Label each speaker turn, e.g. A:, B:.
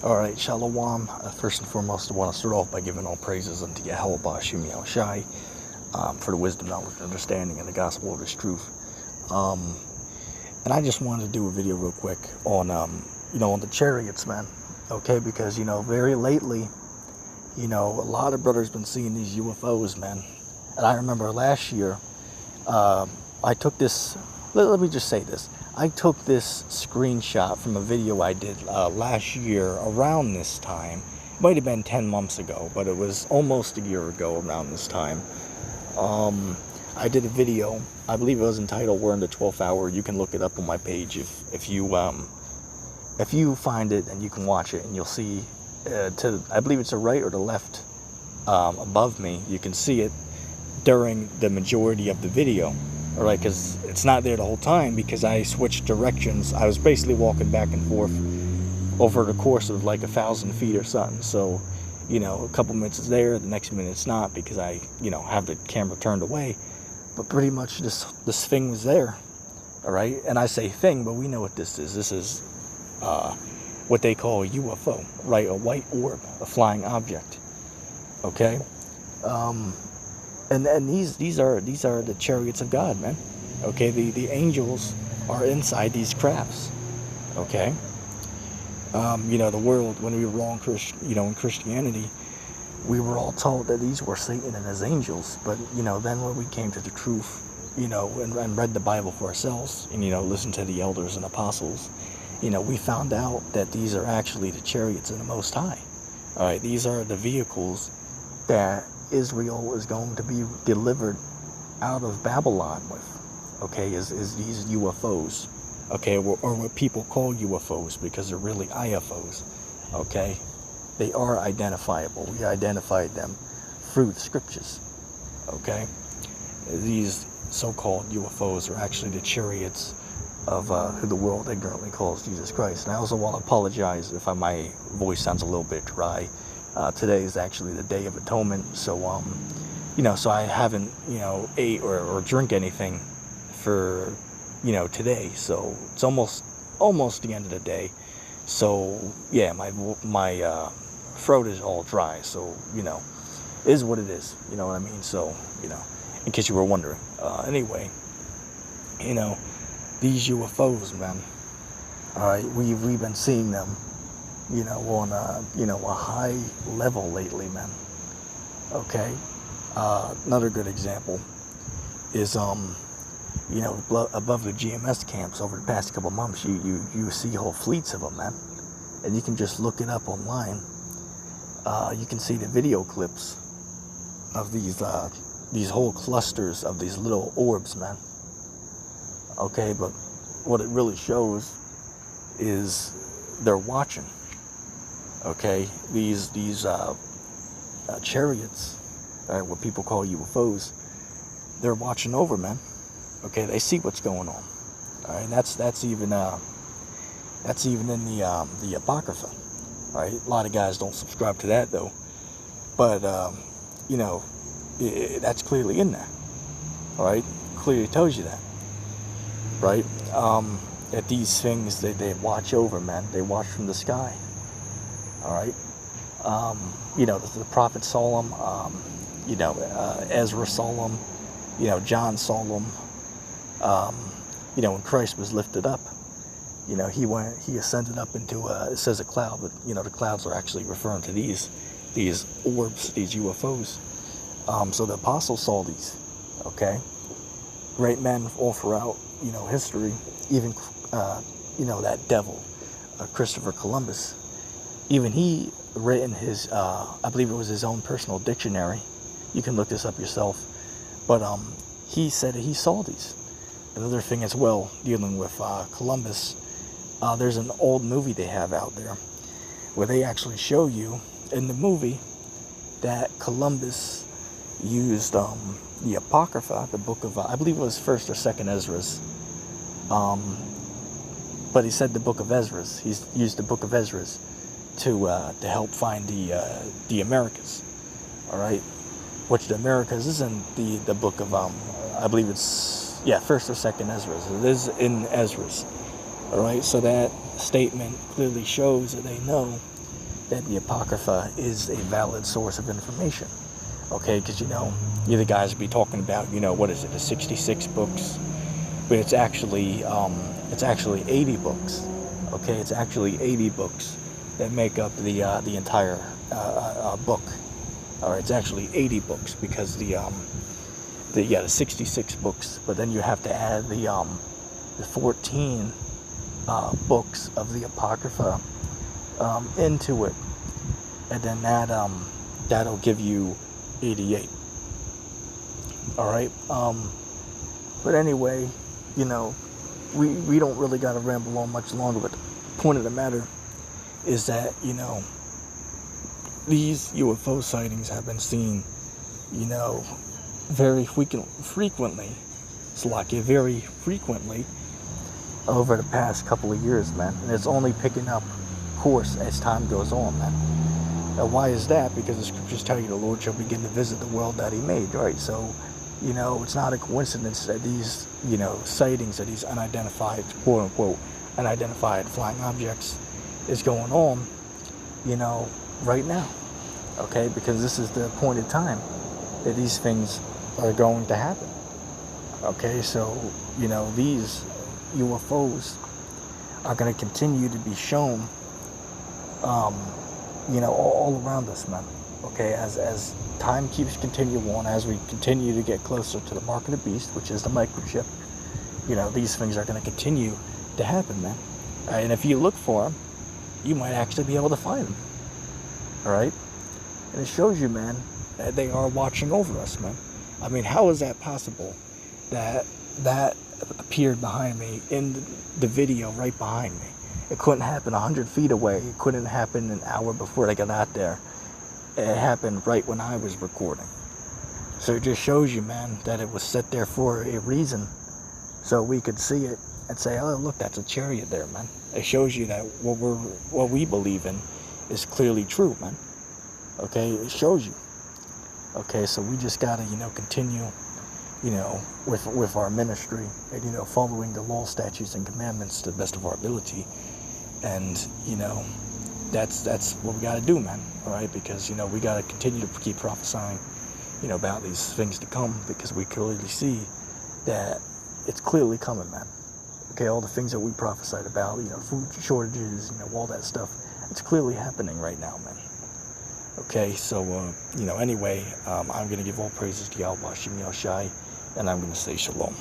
A: Alright, Shalom. First and foremost, I want to start off by giving all praises unto Yahweh Bashim Yahushai for the wisdom, knowledge, and understanding and the gospel of his truth. And I just wanted to do a video real quick on, on the chariots, man. Okay, because, very lately, a lot of brothers been seeing these UFOs, man. And I remember last year, I took this, let me just say this. I took this screenshot from a video I did last year around this time. It might have been 10 months ago, but it was almost a year ago around this time. I did a video, I believe it was entitled "We're in the 12th Hour." You can look it up on my page if you find it, and you can watch it, and you'll see, I believe it's the right or the left above me. You can see it during the majority of the video. Alright, because it's not there the whole time because I switched directions. I was basically walking back and forth over the course of like 1,000 feet or something. So, a couple minutes it's there, the next minute it's not because I, have the camera turned away. But pretty much this thing was there. Alright, and I say thing, but we know what this is. This is what they call a UFO, right? A white orb, a flying object. Okay? And these are the chariots of God, man. Okay, the angels are inside these crafts. Okay, the world, when we were all in Christianity, we were all told that these were Satan and his angels. But then when we came to the truth, and read the Bible for ourselves, and listened to the elders and apostles, we found out that these are actually the chariots of the Most High. All right, these are the vehicles that Israel is going to be delivered out of Babylon with, okay, is these UFOs, okay, or what people call UFOs because they're really IFOs, okay. They are identifiable. We identified them through the scriptures, okay. These so-called UFOs are actually the chariots of who the world ignorantly calls Jesus Christ. And I also want to apologize if my voice sounds a little bit dry. Today is actually the Day of Atonement, so so I haven't ate or drink anything for today. So it's almost the end of the day. So yeah, my throat is all dry. So it is what it is. You know what I mean? So in case you were wondering. Anyway, these UFOs, man. All right, we've been seeing them. On a high level lately, man. Okay. Another good example is, above the GMS camps over the past couple months, you see whole fleets of them, man. And you can just look it up online. You can see the video clips of these whole clusters of these little orbs, man. Okay, but what it really shows is they're watching. Okay, these chariots, what people call UFOs, they're watching over, man. Okay, they see what's going on. All right, and that's even in the Apocrypha. All right, a lot of guys don't subscribe to that though, but that's clearly in there. All right, clearly tells you that. Right, that these things they watch over, man. They watch from the sky. All right, the prophet saw them, Ezra saw them, John saw them, when Christ was lifted up, he ascended up into, it says a cloud, but, the clouds are actually referring to these orbs, these UFOs. So the apostles saw these, okay, great men all throughout, history, even, that devil, Christopher Columbus. Even he written his, I believe it was his own personal dictionary. You can look this up yourself. But he said he saw these. Another thing as well, dealing with Columbus, there's an old movie they have out there where they actually show you in the movie that Columbus used the Apocrypha, the book of, I believe it was 1st or 2nd Ezra's. But he said the book of Ezra's. He's used the book of Ezra's to help find the Americas, all right, which the Americas is in the book of I believe it's 1st or 2nd Ezra's. It is in Ezra's, all right. So that statement clearly shows that they know that the Apocrypha is a valid source of information. Okay, because you the guys be talking about, what is it, the 66 books, but it's actually 80 books. Okay, it's actually 80 books that make up the entire book. All right, it's actually 80 books because the 66 books, but then you have to add the 14 books of the Apocrypha into it, and then that'll give you 88. All right. But anyway, we don't really got to ramble on much longer. But the point of the matter is that these UFO sightings have been seen, very frequently. Very frequently over the past couple of years, man. And it's only picking up course as time goes on, man. Now, why is that? Because the scriptures tell you the Lord shall begin to visit the world that he made, right? So, it's not a coincidence that these, sightings of these unidentified, quote unquote, unidentified flying objects is going on, right now. Okay? Because this is the appointed time that these things are going to happen. Okay? So, these UFOs are going to continue to be shown, all around us, man. Okay, as time keeps continuing on, as we continue to get closer to the mark of the beast, which is the microchip, these things are going to continue to happen, man. And if you look for them, you might actually be able to find them. All right? And it shows you, man, that they are watching over us, man. I mean, how is that possible that appeared behind me in the video right behind me? It couldn't happen 100 feet away. It couldn't happen an hour before they got out there. It happened right when I was recording. So it just shows you, man, that it was set there for a reason, so we could see it and say, oh, look, that's a chariot there, man. It shows you that what we believe in is clearly true, man. Okay, it shows you. Okay, so we just gotta, continue, with our ministry and, following the law, statutes, and commandments to the best of our ability. And, that's what we gotta do, man. All right, because, we gotta continue to keep prophesying, about these things to come, because we clearly see that it's clearly coming, man. Okay, all the things that we prophesied about, food shortages, all that stuff, it's clearly happening right now, man. Okay, so, anyway, I'm going to give all praises to Yahweh Shem Yahushai, and I'm going to say shalom.